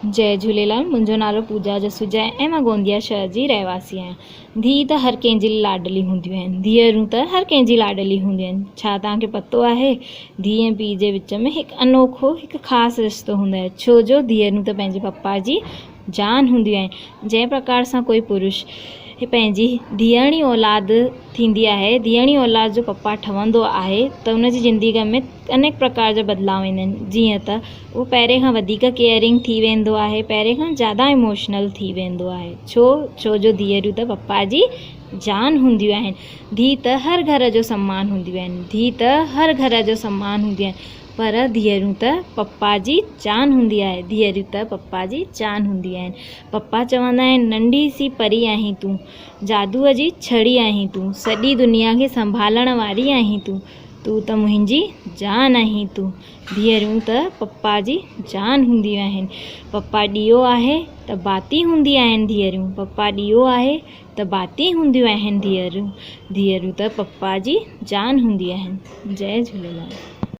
जय झूलेलाल। मुंहिंजो नालो पूजा जसूजा आहे ऐं मां गोंदिया शहर जी रहवासी आहियां। धीउ त हर कंहिंजी लाडली हूंदियूं आहिनि, धीअरूं त हर कंहिंजी लाडली हूंदियूं आहिनि। छा तव्हांखे पतो आहे धीउ ऐं पीउ जे विच में हिकु अनोखो हिकु ख़ासि रिश्तो हूंदो आहे, छो जो धीअरूं त पंहिंजे पप्पा जी जान हूंदियूं आहिनि। जंहिं प्रकार सां कोई पुरुष पंहिंजी धीअणी औलाद थींदी आहे, धीअणी औलाद जो पप्पा ठहंदो आहे त उनजी ज़िंदगीअ में अनेक प्रकार जा बदिलाव ईंदा आहिनि। जीअं त उहो पहिरें खां वधीक केयरिंग थी वेंदो आहे, पहिरें खां ज़्यादा इमोशनल थी वेंदो आहे। छो जो धीअरूं त पप्पा जी जान हूंदियूं आहिनि। धीउ त हर घर जो सम्मान हूंदियूं आहिनि, धीउ त हर घर जो सम्मान हूंदियूं आहिनि, पर धीअरूं त पप्पा जी जान हूंदी आहे, धीअरूं त पप्पा जी जान हूंदी आहिनि। पप्पा चवंदा आहिनि नंढी सी परी आहीं तूं, जादूअ जी छड़ी आहीं तूं, सॼी दुनिया खे संभालण वारी आहीं तूं, तूं त मुंहिंजी जान आहीं तूं। धीअरूं त पप्पा जी जान हूंदियूं आहिनि। पप्पा ॾीओ आहे त बाती हूंदी आहिनि धीअरूं, पप्पा ॾीओ आहे त बाती हूंदियूं आहिनि धीअरूं। धीअरूं त पप्पा जी जान हूंदियूं आहिनि। जय झूलेलाल।